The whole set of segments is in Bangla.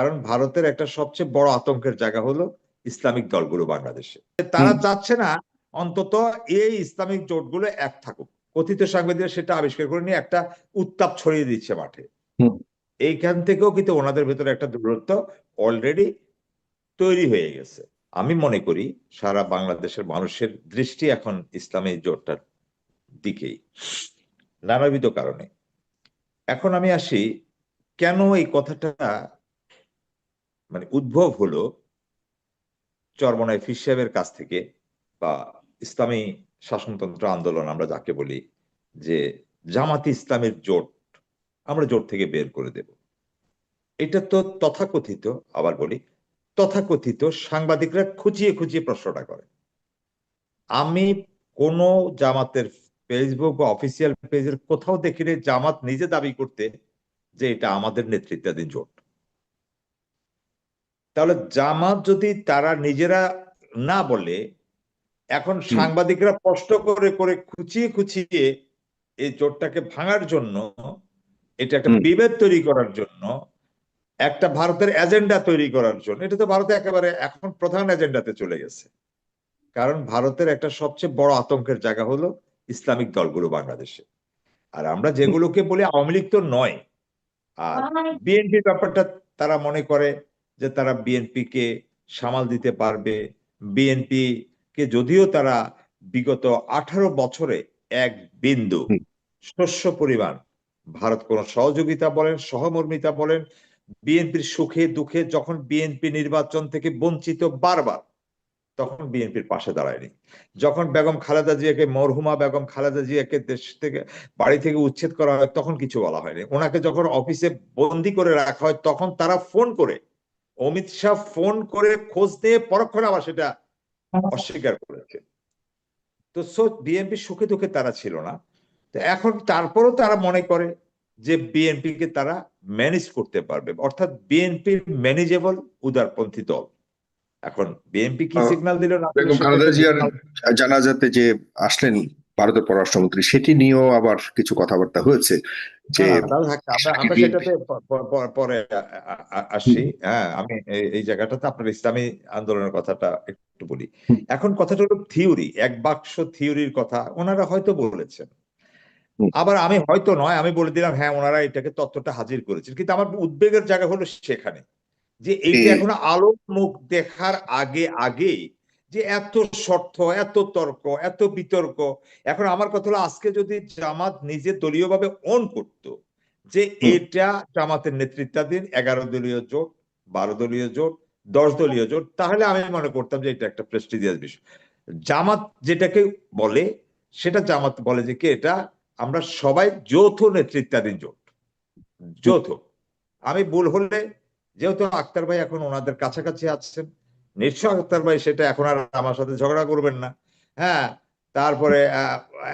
কারণ ভারতের একটা সবচেয়ে বড় আতঙ্কের জায়গা হলো ইসলামিক দলগুলো বাংলাদেশে। তারা হুম চাচ্ছে না অন্তত এই ইসলামিক জোটগুলো এক থাকুক। কথিত সাংবাদিকরা সেটা আবিষ্কার করে নিয়ে একটা উত্তাপ ছড়িয়ে দিচ্ছে মাঠে। হুম এইখান থেকেও কিন্তু ওনাদের ভেতরে একটা দূরত্ব অলরেডি তৈরি হয়ে গেছে। আমি মনে করি সারা বাংলাদেশের মানুষের দৃষ্টি এখন ইসলামী জোটটার দিকেই, নানাবিধ কারণে। এখন আমি আসি কেন এই কথাটা মানে উদ্ভব হলো চরমনাই ফির সাহেবের কাছ থেকে, বা ইসলামী শাসনতন্ত্র আন্দোলন আমরা যাকে বলি, যে জামাতে ইসলামের জোট আমরা জোট থেকে বের করে দেব। এটা তো তথাকথিত, আবার বলি তথাকথিত সাংবাদিকরা খুঁচিয়ে খুঁচিয়ে প্রশ্নটা করে। আমি কোন জামাতের ফেসবুক বা অফিসিয়াল পেজের কোথাও দেখিনি জামাত নিজে দাবি করতে যে এটা আমাদের নেতৃত্বাধীন জোট। তাহলে জামাত যদি তারা নিজেরা না বলে, এখন হুম সাংবাদিকরা কষ্ট করে করে খুঁচিয়ে খুঁচিয়ে এই জোটটাকে ভাঙার জন্য, এটা একটা হুম বিভেদ তৈরি করার জন্য, একটা ভারতের এজেন্ডা তৈরি করার জন্য, এটা তো ভারতে একেবারে এখন প্রধান এজেন্ডাতে চলে গেছে। কারণ ভারতের একটা সবচেয়ে বড় আতঙ্কের জায়গা হলো ইসলামিক দলগুলো বাংলাদেশে। আর আমরা হুম যেগুলোকে বলি আওয়ামী লীগ তো নয়। আর বিএনপির ব্যাপারটা তারা মনে করে যে তারা বিএনপি কে সামাল দিতে পারবে। বিএনপি কে যদিও তারা বিগত 18 বছরে এক বিন্দু হুম শস্য পরিমাণ ভারত কোন সহযোগিতা বলেন, সহমর্মিতা বলেন, বিএনপির সুখে দুঃখে যখন বিএনপি নির্বাচন থেকে বঞ্চিত বারবার, তখন বিএনপির পাশে দাঁড়ায়নি। যখন বেগম খালেদা জিয়াকে, মরহুমা বেগম খালেদা জিয়াকে দেশ থেকে, বাড়ি থেকে উচ্ছেদ করা হয়, তখন কিছু বলা হয়নি। ওনাকে যখন অফিসে বন্দি করে রাখা হয়, তখন তারা ফোন করে, অমিত শাহ ফোন করে খোঁজ নিয়ে পরক্ষণে আবার সেটা অস্বীকার করেছে। তো বিএনপি সুখে দুঃখে তারা ছিল না। তো এখন তারপরও তারা মনে করে যে বিএনপি কে তারা ম্যানেজ করতে পারবে, অর্থাৎ বিএনপি ম্যানেজেবল উদারপন্থী দল। এখন বিএনপি কি আহ, সিগন্যাল দিল না দিল বেগম সেটা খালেদা একটা জিয়ার ভিন্ন। জানাজাতে যে আসলেন ভারতের পররাষ্ট্রমন্ত্রী, সেটি নিয়েও আবার কিছু কথাবার্তা হয়েছে না যে না, তাহলে থাকতে আমরা আমরা বিএনপি। সেটাতে পরে আসি। হ্যাঁ, আমি এই জায়গাটাতে আপনার ইসলামী আন্দোলনের কথাটা একটু বলি। এখন কথাটা হলো থিওরি, এক বাক্স থিওরির কথা ওনারা হয়তো বলেছেন। আবার আমি হয়তো নয়, আমি বলে দিলাম হ্যাঁ ওনারা এটাকে তত্ত্বটা হাজির করেছেন, কিন্তু আমার উদ্বেগের জায়গা হলো সেখানে যে এইটা এখনো আলোর মুখ দেখার আগে আগে যে এত শর্ত, এত তর্ক, এত বিতর্ক। এখন আমার কথা হলো আজকে যদি জামাত নিজে দলীয়ভাবে অন করত যে এটা জামাতের নেতৃত্বাধীন 11 দলীয় জোট, 12 দলীয় জোট, 10 দলীয় জোট, তাহলে আমি মনে করতাম যে এটা একটা প্রেস্টিজিয়াস বিষয়। জামাত যেটাকে বলে, সেটা জামাত বলে যে কি এটা আমরা সবাই যৌথ নেতৃত্বাধীন জোট, যৌথ। আমি ভুল হলে, যেহেতু আক্তার ভাই এখন ওনাদের কাছাকাছি আছেন, নিশ্চয় আক্তার ভাই সেটা এখন আর আমার সাথে ঝগড়া করবেন না। হ্যাঁ, তারপরে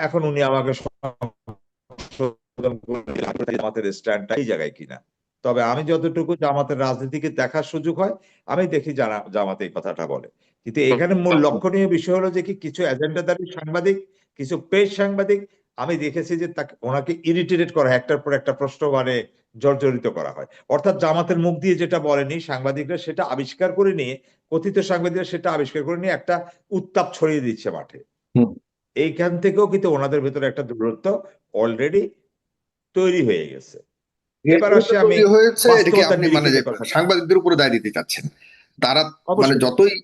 এখন উনি আমাকে সংশোধন করে দিলেন জামাতের স্ট্যান্ডটা এই জায়গায় কিনা। তবে আমি যতটুকু জামাতের রাজনীতিকে দেখার সুযোগ হয়, আমি দেখি জামাতে এই কথাটা বলে। কিন্তু এখানে মূল লক্ষণীয় বিষয় হলো যে কি কিছু এজেন্ডাদারী সাংবাদিক, কিছু পেজ সাংবাদিক, আমি দেখেছি যে তাকে, ওনাকে ইরিটেটেড করা হয়, একটার পর একটা প্রশ্ন মানে জর্জরিত করা হয়। অর্থাৎ জামাতের মুখ দিয়ে যেটা বলেনি সাংবাদিকরা সেটা আবিষ্কার করে নিয়ে, কথিত সাংবাদিকরা সেটা আবিষ্কার করে নিয়ে একটা উত্তাপ ছড়িয়ে দিচ্ছে মাঠে। এইখান থেকেও কিন্তু ওনাদের ভেতরে একটা দূরত্ব অলরেডি তৈরি হয়ে গেছে। এর এবার দূরত্ব আসি আমি তৈরি হয়েছে, এটাকে বাস্তবতার আপনি মানে নিরিখে যে যে কথাটা। সাংবাদিকদের উপরে দায় দিতে চাচ্ছেন? তারা মানে অবশ্যই। যতই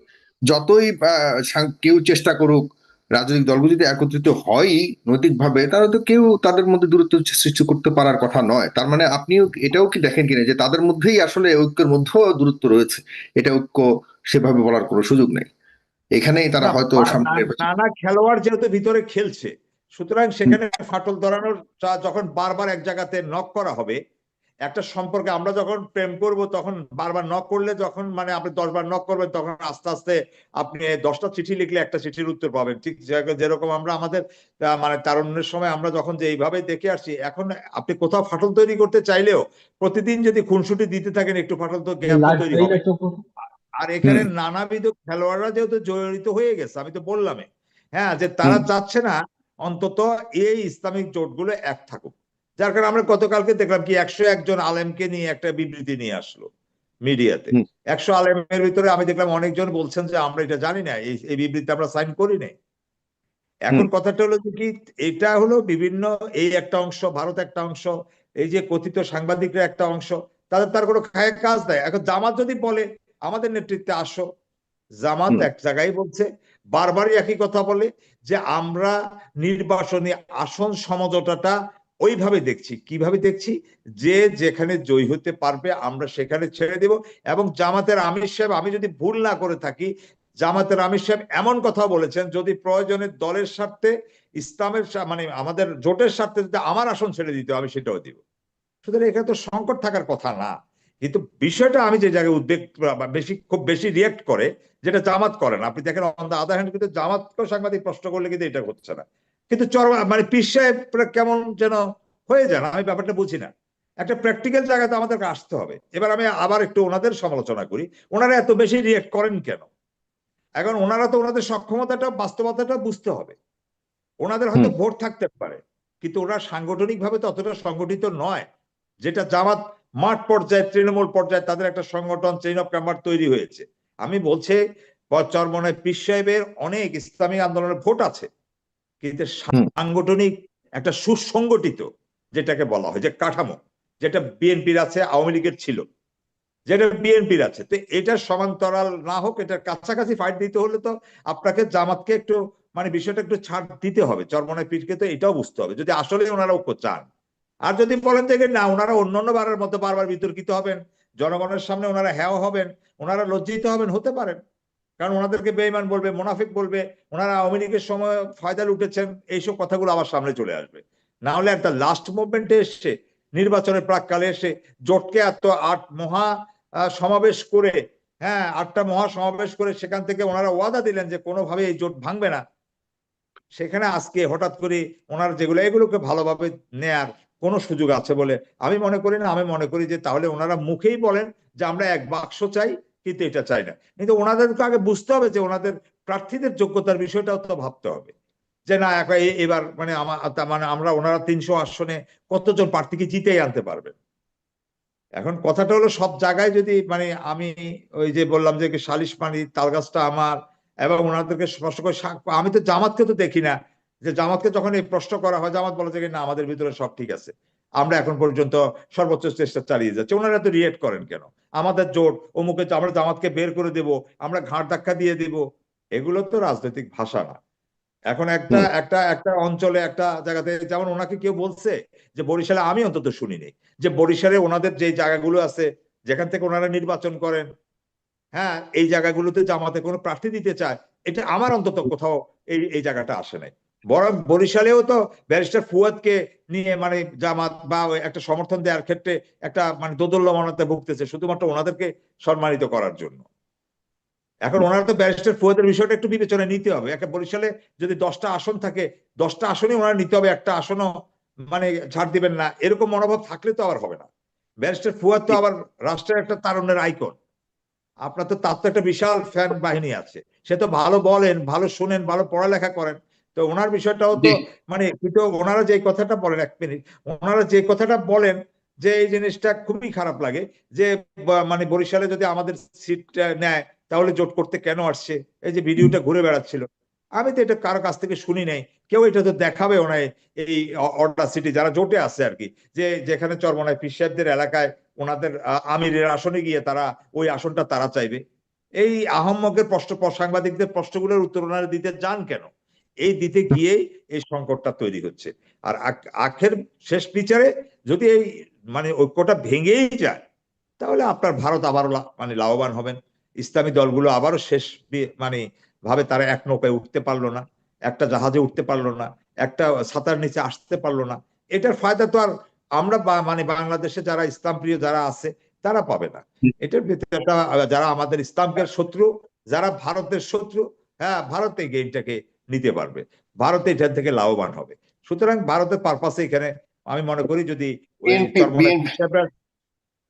যতই কেউ চেষ্টা করুক, রাজনৈতিক দলগুলো যদি একত্রিত হয় নৈতিকভাবে, তাহলে তো কেউ তাদের মধ্যে দূরত্ব সৃষ্টি করতে পারার কথা নয়। তার মানে আপনিও এটাও কি দেখেন কিনা যে তাদের মধ্যেই আসলে ঐক্যের মধ্যেও দূরত্ব রয়েছে? এটা ঐক্য সেভাবে বলার কোনো সুযোগ নেই। এখানেই তারা না, হয়তো সামনে নির্বাচন। নানা খেলোয়াড় যেহেতু ভিতরে খেলছে, সুতরাং সেখানে ফাটল ধরানোর যখন বারবার এক জায়গাতে নক করা হবে, একটা সম্পর্কে আমরা যখন প্রেম করব তখন বারবার নক করলে, যখন মানে আপনি 10 বার নক করবেন তখন আস্তে আস্তে আপনি 10টা চিঠি লিখলে একটা চিঠির উত্তর পাবেন। ঠিক যেরকম আমরা আমাদের মানে তারুণ্যের সময় আমরা যখন যে এইভাবে দেখে আসছি, এখন আপনি কোথাও ফাটল তৈরি করতে চাইলেও প্রতিদিন যদি খুনসুটি দিতে থাকেন, একটু ফাটল তো গ্যাপ তো তৈরি হবে। আর এখানে হুম নানাবিধ খেলোয়াড়রা যেহেতু জড়িত হয়ে গেছে, আমি তো বললামই হ্যাঁ যে তারা হুম চাচ্ছে না অন্তত এই ইসলামিক জোটগুলো এক থাকুক। যার কারণে আমরা গতকালকে দেখলাম কি 101 জন আলেমকে নিয়ে একটা বিবৃতি নিয়ে আসলো। মিডিয়াতে। হুম 100 আলেমের ভিতরে আমি দেখলাম অনেকজন বলছেন যে আমরা এটা জানি না, এই বিবৃতি আমরা সাইন করি নাই। হুম এখন কথাটা হলো যে কি, এটা হলো বিভিন্ন, এই একটা অংশ, ভারত একটা অংশ, এই যে কথিত সাংবাদিকরা একটা অংশ, তার কোনো খায় কাজ দেয়। এখন জামাত যদি বলে আমাদের নেতৃত্বে আসো, জামাত হুম এক জায়গায় বলছে, বারবারই একই কথা বলে যে আমরা নির্বাচনী আসন সমঝোতাটা ওইভাবে দেখছি। কিভাবে দেখছি? যে যেখানে জয়ী হতে পারবে আমরা সেখানে ছেড়ে দেব। এবং জামাতের আমির সাহেব, আমি যদি ভুল না করে থাকি, জামাতের আমির সাহেব এমন কথা বলেছেন, যদি প্রয়োজনে দলের স্বার্থে, ইসলামের মানে আমাদের জোটের স্বার্থে যদি আমার আসন ছেড়ে দিতে আমি সেটাও দিব। সুতরাং এখানে তো সংকট থাকার কথা না। কিন্তু বিষয়টা আমি যে জায়গায় উদ্বেগ খুব বেশি রিয়েক্ট করে, যেটা জামাত করে না। আপনি দেখেন অন দা আদার হ্যান্ড, কিন্তু জামাতকেও সাংবাদিক প্রশ্ন করলে কিন্তু এটা হচ্ছে না। কিন্তু মানে পীর সাহেব কেমন যেন হয়ে যায় না, আমি ব্যাপারটা বুঝি না। একটা প্র্যাকটিক্যাল জায়গাতে আমাদেরকে আসতে হবে। এবার আমি আবার একটু ওনাদের সমালোচনা করি, ওনারা এত বেশি রিয়েক্ট করেন কেন? এখন ওনারা তো ওনাদের সক্ষমতাটা, বাস্তবতাটা বুঝতে হবে। ওনাদের হয়তো হুম ভোট থাকতে পারে, কিন্তু ওরা সাংগঠনিক ভাবে তো অতটা সংগঠিত নয়। যেটা জামাত মাঠ পর্যায়ে, তৃণমূল পর্যায়ে তাদের একটা সংগঠন, চেইন অফ কমান্ড তৈরি হয়েছে। আমি বলছি, চরমনায় পীর সাহেবের অনেক ইসলামী আন্দোলনের ভোট আছে, কিন্তু হুম সাংগঠনিক একটা সুসংগঠিত, যেটাকে বলা হয় যে কাঠামো, যেটা বিএনপির আছে, আওয়ামী লীগের ছিল, যেটা বিএনপির আছে, তো এটার সমান্তরাল না হোক, এটার কাছাকাছি ফাইট দিতে হলে তো আপনাকে জামাতকে একটু মানে বিষয়টা একটু ছাড় দিতে হবে। চরমনায় পীরকে তো এটাও বুঝতে হবে, যদি আসলে ওনারা ঐক্য চান। আর যদি বলেন যে না, ওনারা অন্যান্য বারের মতো বারবার বিতর্কিত হবেন, জনগণের সামনে ওনারা হ্যাও হবেন, ওনারা লজ্জিত হবেন, হতে পারেন। কারণ ওনাদেরকে বেঈমান বলবে, মুনাফিক বলবে, ওনারা আওয়ামী লীগের সময় ফায়দা লুটেছেন, এইসব কথাগুলো আবার সামনে চলে আসবে। না হলে একটা লাস্ট মুভমেন্টে এসছে, নির্বাচনের প্রাককালে এসে জোটকে এত 8 মহা সমাবেশ করে, হ্যাঁ 8টা মহা সমাবেশ করে সেখান থেকে ওনারা ওয়াদা দিলেন যে কোনোভাবে এই জোট ভাঙবে না। সেখানে আজকে হঠাৎ করে ওনার যেগুলো, এগুলোকে ভালোভাবে নেয়ার কোনো সুযোগ আছে বলে আমি মনে করি না। আমি মনে করি যে তাহলে ওনারা মুখেই বলেন যে আমরা এক বাক্স চাই, কিন্তু এটা চাই না। কিন্তু ওনাদেরকে আগে বুঝতে হবে যে ওনাদের প্রার্থীদের যোগ্যতার বিষয়টাও তো ভাবতে হবে। যে না, এবার মানে মানে আমরা, ওনারা 300 আসনে কতজন প্রার্থীকে জিতেই আনতে পারবে। এখন কথাটা হলো, সব জায়গায় যদি মানে আমি ওই যে বললাম যে সালিশ মানি, তাল গাছটা আমার, এবং ওনাদেরকে স্পষ্ট করে আমি তো জামাতকে তো দেখি না যে জামাতকে যখন এই প্রশ্ন করা হয়, জামাত বলে যে না আমাদের ভিতরে সব ঠিক আছে, আমরা এখন পর্যন্ত সর্বোচ্চ চেষ্টা চালিয়ে যাচ্ছি। ওনারা তো রিয়েক্ট করেন কেন? আমাদের জোট অমুকে, আমরা জামাতকে বের করে দেব, আমরা ঘাড় ধাক্কা দিয়ে দিব, এগুলো তো রাজনৈতিক ভাষা না। এখন একটা হুম একটা একটা অঞ্চলে, একটা জায়গাতে, যেমন ওনাকে কেউ বলছে যে বরিশালে, আমি অন্তত শুনিনি যে বরিশালে ওনাদের যে জায়গাগুলো আছে যেখান থেকে ওনারা নির্বাচন করেন, হ্যাঁ এই জায়গাগুলোতে জামাতে কোনো প্রার্থী দিতে চায়, এটা আমার অন্তত কোথাও এই জায়গাটা আসে নাই। বরং বরিশালেও তো ব্যারিস্টার ফুয়াদকে নিয়ে মানে জামাত বা একটা সমর্থন দেওয়ার ক্ষেত্রে একটা মানে দোদুল্যমানতায় ভুগতেছে, শুধুমাত্র ওনাদেরকে সম্মানিত করার জন্য। এখন ওনারা তো ব্যারিস্টার ফুয়াদের বিষয়টা একটু বিবেচনায় নিতে হবে। একটা বরিশালে যদি 10টা আসন থাকে, 10টা আসনই ওনারা নিতে হবে, একটা আসনও মানে ছাড় দিবেন না, এরকম মনোভাব থাকলে তো আবার হবে না। ব্যারিস্টার ফুয়াদ তো আবার রাষ্ট্রের একটা তারুণ্যের আইকন। আপনার তো, তার তো একটা বিশাল ফ্যান বাহিনী আছে, সে তো ভালো বলেন, ভালো শুনেন, ভালো পড়ালেখা করেন। তো ওনার বিষয়টাও জি তো মানে, কিন্তু ওনারা যে কথাটা বলেন, 1 মিনিট, ওনারা যে কথাটা বলেন যে এই জিনিসটা খুবই খারাপ লাগে যে মানে বরিশালে যদি আমাদের সিট নেয় তাহলে জোট করতে কেন আসছে, এই যে ভিডিওটা ঘুরে বেড়াচ্ছিল, আমি তো এটা কারো কাছ থেকে শুনি নাই। কেউ এটা তো দেখাবে ওনায়, এই অর্ডার সিটি যারা জোটে আছে আর কি, যে যেখানে চরমনায় পীর সাহেবদের এলাকায় ওনাদের আমিরের আসনে গিয়ে তারা ওই আসনটা তারা চাইবে। এই আহম্মকের প্রশ্ন, সাংবাদিকদের প্রশ্নগুলোর উত্তর ওনারা দিতে যান কেন? এই দিতে গিয়েই এই সংকটটা তৈরি হচ্ছে। আর আখের শেষ বিচারে যদি এই মানে ঐক্যটা ভেঙেই যায়, তাহলে আপনার ভারত আবারও মানে লাভবান হবেন। ইসলামী দলগুলো আবারও শেষ মানে ভাবে তারা এক নৌকায় উঠতে পারলো না, একটা জাহাজে উঠতে পারলো না, একটা ছাতার নিচে আসতে পারলো না। এটার ফায়দা তো আর আমরা মানে বাংলাদেশে যারা ইসলাম প্রিয় যারা আছে তারা পাবে না। এটার ভিতরে যারা আমাদের ইসলামকে শত্রু, যারা ভারতের শত্রু, হ্যাঁ ভারত এই গেমটাকে নিতে পারবে, ভারত এটার থেকে লাভবান হবে। সুতরাং ভারতের পারপাসে এখানে আমি মনে করি, যদি ওই বিএনপি চরমনায় হিসাবটা,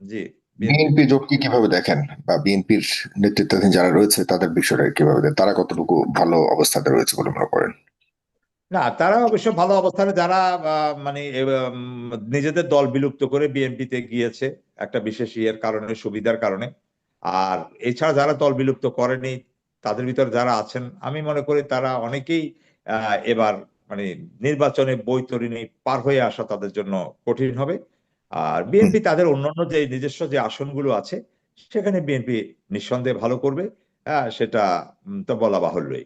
জি বিএনপি। বিএনপি জোটকে কিভাবে দেখেন, বা বিএনপির নেতৃত্বাধীন যারা রয়েছে তাদের বিষয়টা কিভাবে দেখেন? তারা কতটুকু ভালো অবস্থাতে রয়েছে বলে মনে করেন? না, তারা অবশ্য ভালো অবস্থানে, যারা মানে নিজেদের দল বিলুপ্ত করে বিএনপিতে গিয়েছে একটা বিশেষ ইয়ের কারণে, সুবিধার কারণে। আর এছাড়া যারা দল বিলুপ্ত করেনি তাদের ভিতরে যারা আছেন, আমি মনে করি তারা অনেকেই এবার মানে নির্বাচনে বৈতরণী পার হয়ে আসা তাদের জন্য কঠিন হবে। আর বিএনপি তাদের অন্যান্য যে নিজস্ব যে আসনগুলো আছে সেখানে বিএনপি নিঃসন্দেহে ভালো করবে, সেটা তো বলা বাহুল্যই।